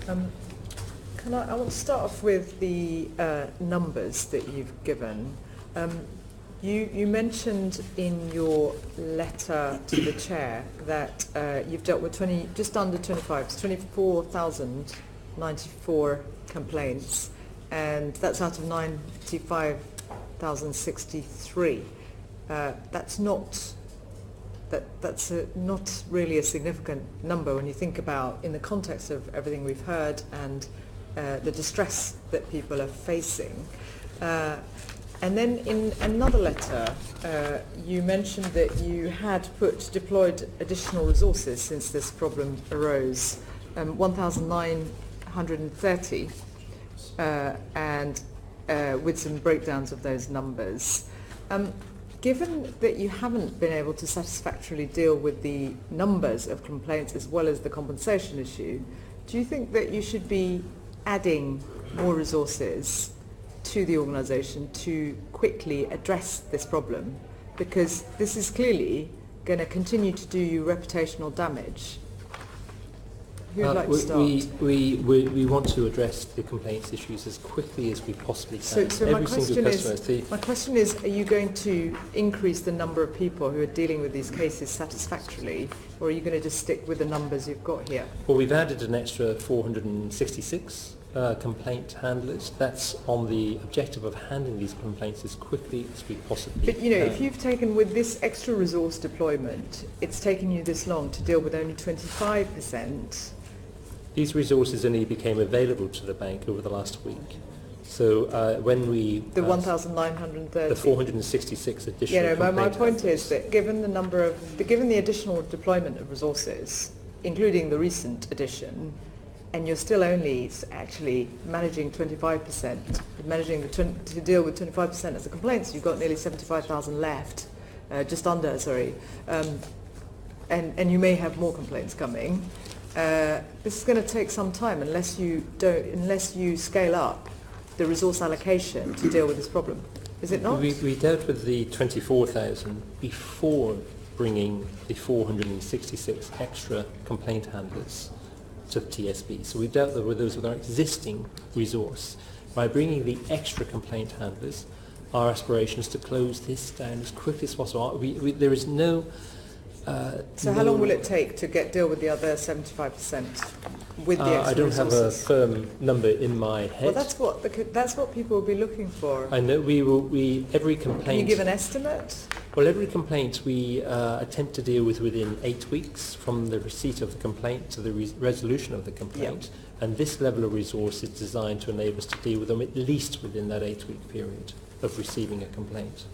I want to start off with the numbers that you've given. You mentioned in your letter to the chair that you've dealt with just under 24,094 complaints, and that's out of 95,063. That's not really a significant number when you think about in the context of everything we've heard and the distress that people are facing. And then in another letter, you mentioned that you had deployed additional resources since this problem arose, 1,930, and with some breakdowns of those numbers. Given that you haven't been able to satisfactorily deal with the numbers of complaints as well as the compensation issue, do you think that you should be adding more resources to the organisation to quickly address this problem? Because this is clearly going to continue to do you reputational damage. Who'd like to start? We want to address the complaints issues as quickly as we possibly can. So my question is, are you going to increase the number of people who are dealing with these cases satisfactorily, or are you going to just stick with the numbers you've got here? Well, we've added an extra 466 complaint handlers. That's on the objective of handling these complaints as quickly as we possibly can. But if you've taken with this extra resource deployment, it's taken you this long to deal with only 25%. These resources only became available to the bank over the last week. So when we... The 1,930? The 466 additional my point is that given the additional deployment of resources, including the recent addition, and you're still only actually managing 25%, to deal with 25% as a complaint, so you've got nearly 75,000 left, just under, sorry, and you may have more complaints coming. This is going to take some time unless you scale up the resource allocation to deal with this problem. Is it not? We dealt with the 24,000 before bringing the 466 extra complaint handlers to TSB. So we've dealt with those with our existing resource. By bringing the extra complaint handlers, our aspiration is to close this down as quickly as possible. There is no... so how long will it take to deal with the other 75% with the extra I don't resources? have a firm number in my head. Well, that's what people will be looking for. I know every complaint... Can you give an estimate? Well, every complaint we attempt to deal with within 8 weeks from the receipt of the complaint to the resolution of the complaint. Yep. And this level of resource is designed to enable us to deal with them at least within that 8-week period of receiving a complaint.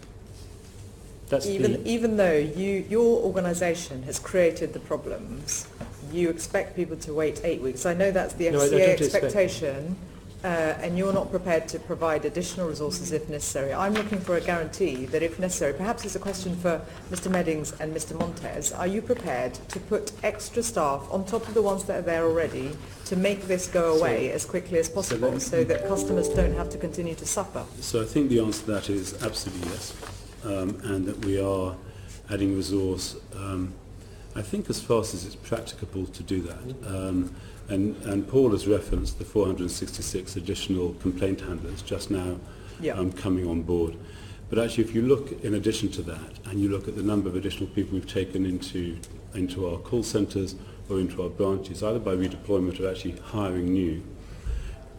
Even though your organisation has created the problems, you expect people to wait 8 weeks. I know that's the FCA expectation, and you're not prepared to provide additional resources if necessary. I'm looking for a guarantee that if necessary, perhaps it's a question for Mr. Meddings and Mr. Montez, are you prepared to put extra staff on top of the ones that are there already to make this go away as quickly as possible so that customers don't have to continue to suffer? So I think the answer to that is absolutely yes. And that we are adding resource, I think as fast as it's practicable to do that. And Paul has referenced the 466 additional complaint handlers just now coming on board. But actually, if you look in addition to that, and you look at the number of additional people we've taken into our call centres or into our branches, either by redeployment or actually hiring new,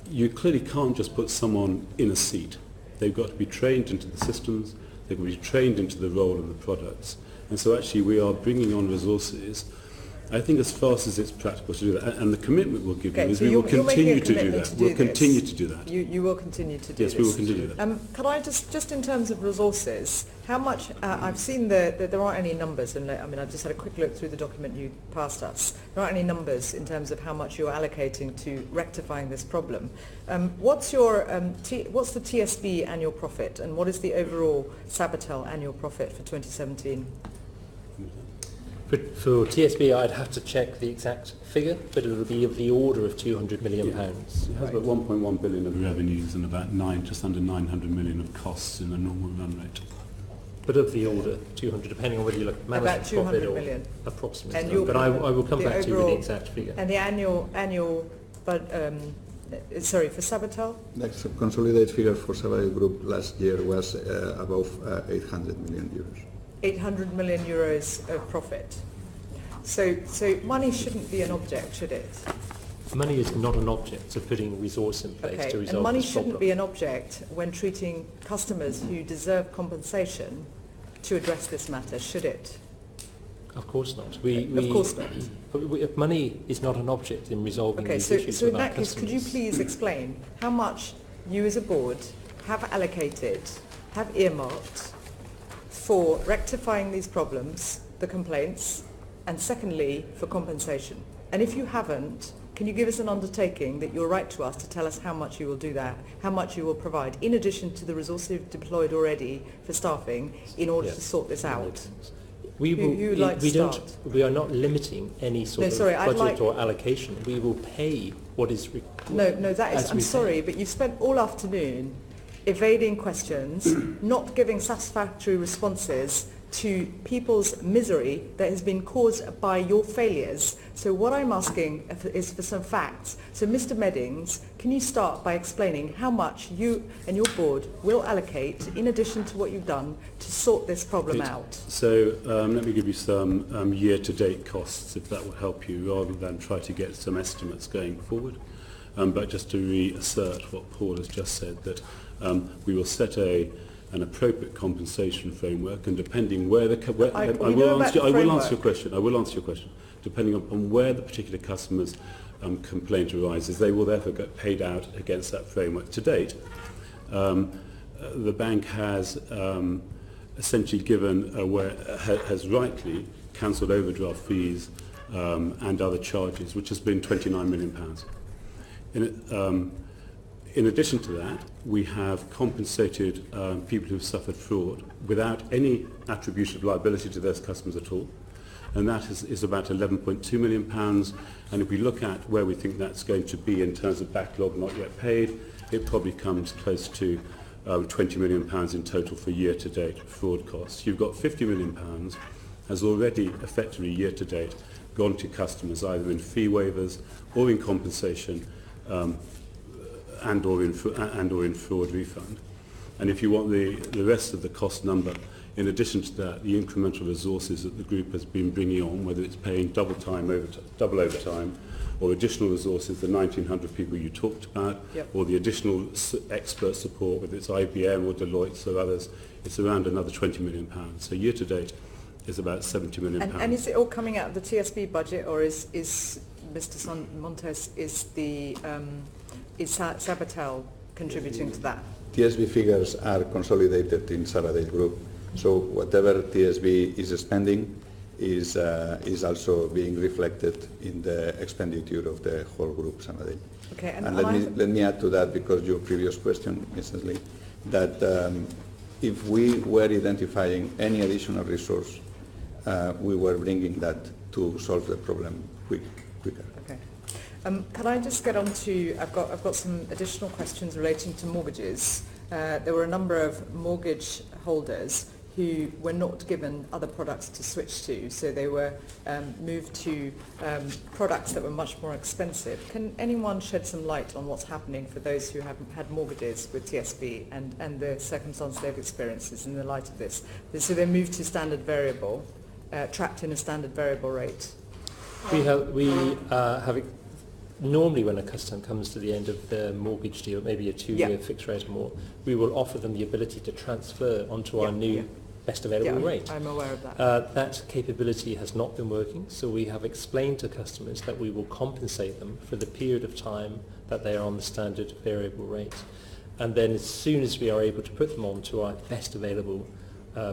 you clearly can't just put someone in a seat. They've got to be trained into the systems. They're going to be trained into the role of the products. And so actually we are bringing on resources, I think as fast as it's practical to do that. And the commitment we'll give you is we will continue to do that. We'll continue to do that. You will continue to do this? Yes, we will continue that. Can I just in terms of resources, how much, I've seen that there aren't any numbers, and I've just had a quick look through the document you passed us. There aren't any numbers in terms of how much you're allocating to rectifying this problem. What's the TSB annual profit, and what is the overall Sabatel annual profit for 2017? For TSB, I'd have to check the exact figure, but it'll be of the order of £200 million. It has about 1.1 billion of revenues and about just under 900 million of costs in a normal run rate. But of the order, 200, depending on whether you look at management profit or million. approximately. But I will come back to you with the exact figure. And the annual for Sabatel? The consolidated figure for Sabadell Group last year was above 800 million euros. 800 million euros of profit. So money shouldn't be an object, should it? Money is not an object to putting resource in place to resolve and money this problem. shouldn't be an object when treating customers who deserve compensation to address this matter, should it? Of course not. Of course not. Money is not an object in resolving these issues so in with our that case, could you customers. please explain how much you as a board have allocated, have earmarked for rectifying these problems, the complaints, and secondly, for compensation? And if you haven't, can you give us an undertaking that you'll write to us to tell us how much you will do that, how much you will provide, in addition to the resources you've deployed already for staffing, in order to sort this out? We are not limiting any sort of budget or allocation. We will pay what is required. No, that is, I'm sorry, but you've spent all afternoon evading questions, not giving satisfactory responses to people's misery that has been caused by your failures. So what I'm asking is for some facts. So Mr. Meddings, can you start by explaining how much you and your board will allocate, in addition to what you've done, to sort this problem out? So let me give you some year-to-date costs, if that will help you, rather than try to get some estimates going forward. But just to reassert what Paul has just said, that we will set an appropriate compensation framework, and depending where I will answer your question. Depending upon where the particular customer's complaint arises, they will therefore get paid out against that framework. To date, the bank has essentially has rightly cancelled overdraft fees and other charges, which has been £29 million. In addition to that, we have compensated people who have suffered fraud without any attribution of liability to those customers at all, and that is about £11.2 million. And if we look at where we think that's going to be in terms of backlog not yet paid, it probably comes close to £20 million in total for year-to-date fraud costs. You've got £50 million has already effectively year-to-date gone to customers either in fee waivers or in compensation and or in fraud refund. And if you want the rest of the cost number, in addition to that, the incremental resources that the group has been bringing on, whether it's paying double overtime, or additional resources, the 1,900 people you talked about, or the additional expert support, whether it's IBM or Deloitte or others, it's around another £20 million. So year to date is about £70 million. And is it all coming out of the TSB budget, or is Mr. Montes, is Sabatel contributing to that? TSB figures are consolidated in Sabadell Group, so whatever TSB is spending is also being reflected in the expenditure of the whole group, Sabadell. Okay, and let me add to that, because your previous question, Mrs. Lee, that if we were identifying any additional resource, we were bringing that to solve the problem quicker. Okay. Can I just get on to, I've got some additional questions relating to mortgages. There were a number of mortgage holders who were not given other products to switch to, so they were moved to products that were much more expensive. Can anyone shed some light on what's happening for those who haven't had mortgages with TSB and the circumstances they've experienced in the light of this? So they moved to standard variable, trapped in a standard variable rate. We have normally when a customer comes to the end of their mortgage deal, maybe a 2-year fixed rate or more, we will offer them the ability to transfer onto our new best available rate. I'm aware of that. That capability has not been working, so we have explained to customers that we will compensate them for the period of time that they are on the standard variable rate. And then as soon as we are able to put them onto our best available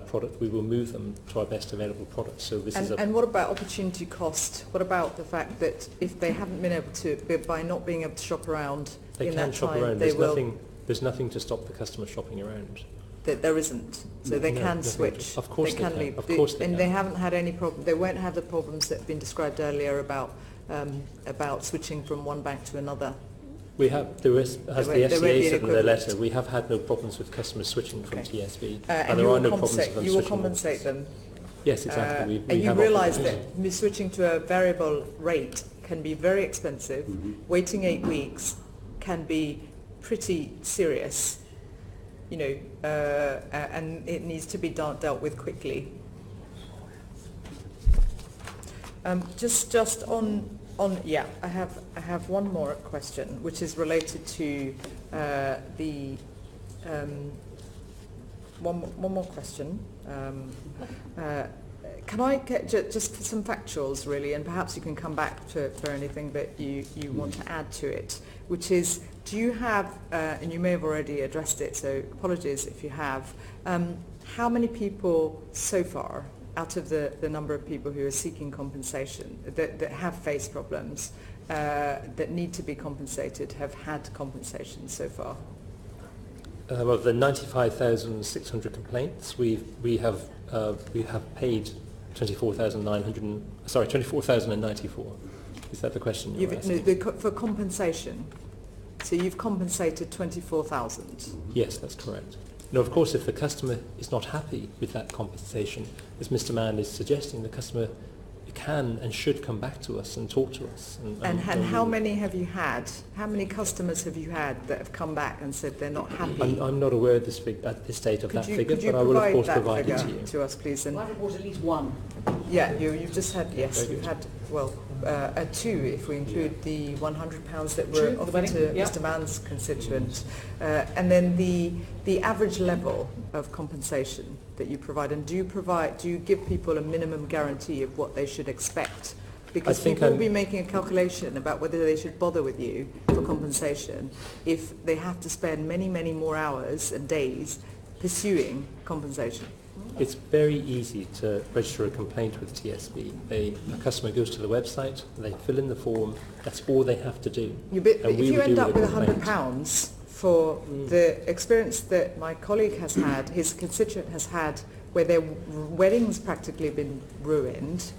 product, we will move them to our best available product. So this and what about opportunity cost? What about the fact that if they haven't been able to, by not being able to shop around in that time, they will... There's nothing to stop the customer shopping around. There isn't. So they can switch. Of course they can. Leave. Of course they can. And they haven't had any problem. They won't have the problems that have been described earlier about switching from one bank to another. We have, as the FCA said in their letter, we have had no problems with customers switching from TSB, and there are no problems with them you will compensate them. Yes, exactly. And you realise that switching to a variable rate can be very expensive. Waiting 8 weeks can be pretty serious, you know, and it needs to be dealt with quickly. Just on yeah, I have one more question, which is related to the one more question. Can I get just for some factuals, really, and perhaps you can come back for anything that you want to add to it, which is, do you have, and you may have already addressed it, so apologies if you have, how many people so far, out of the number of people who are seeking compensation, that have faced problems, that need to be compensated, have had compensation so far? Of the 95,600 complaints, we have paid 24,094. Is that the question you're asking? No, for compensation. So you've compensated 24,000. Yes, that's correct. Now, of course, if the customer is not happy with that compensation, as Mr. Mann is suggesting, the customer can and should come back to us and talk to us. And how many have you had? How many customers have you had that have come back and said they're not happy? I'm not aware at this state of that figure, but I will of course provide it to you. To us, please. And I've reported at least one. Yeah, you've just had, yes, you've had, well, two, if we include the £100 that were offered to Mr. Mann's constituent. And then the average level of compensation that you provide, and do you give people a minimum guarantee of what they should expect? Because people will be making a calculation about whether they should bother with you for compensation if they have to spend many, many more hours and days pursuing compensation. It's very easy to register a complaint with TSB. A customer goes to the website, they fill in the form, that's all they have to do. If you end up with £100 for the experience that my colleague has had, his constituent has had, where their wedding's practically been ruined,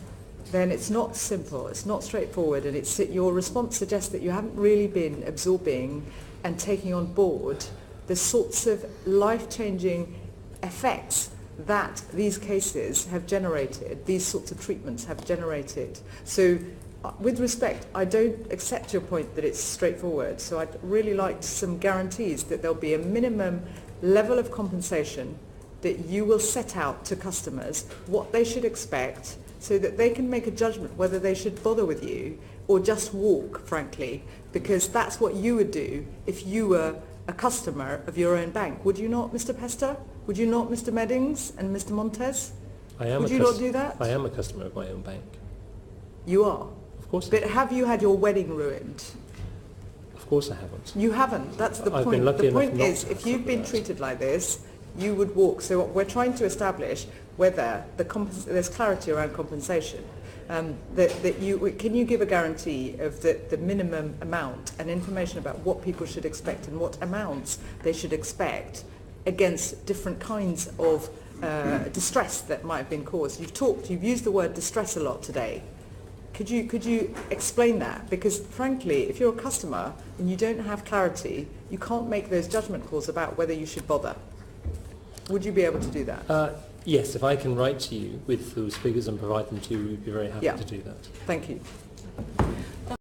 then it's not simple, it's not straightforward, and your response suggests that you haven't really been absorbing and taking on board the sorts of life-changing effects that these cases have generated, these sorts of treatments have generated. So with respect, I don't accept your point that it's straightforward, so I'd really like some guarantees that there'll be a minimum level of compensation that you will set out to customers, what they should expect, so that they can make a judgment whether they should bother with you or just walk, frankly, because that's what you would do if you were a customer of your own bank. Would you not, Mr. Pester? Would you not, Mr. Meddings and Mr. Montes? Would you not do that? I am a customer of my own bank. You are? Of course. But have you had your wedding ruined? Of course I haven't. You haven't. That's the point. Been lucky the point is, not if you've been treated like this, you would walk. So what we're trying to establish whether there's clarity around compensation. Can you give a guarantee of the minimum amount and information about what people should expect and what amounts they should expect against different kinds of distress that might have been caused? You've used the word distress a lot today. Could you explain that? Because frankly, if you're a customer and you don't have clarity, you can't make those judgment calls about whether you should bother. Would you be able to do that? Yes, if I can write to you with those figures and provide them to you, we'd be very happy to do that. Thank you.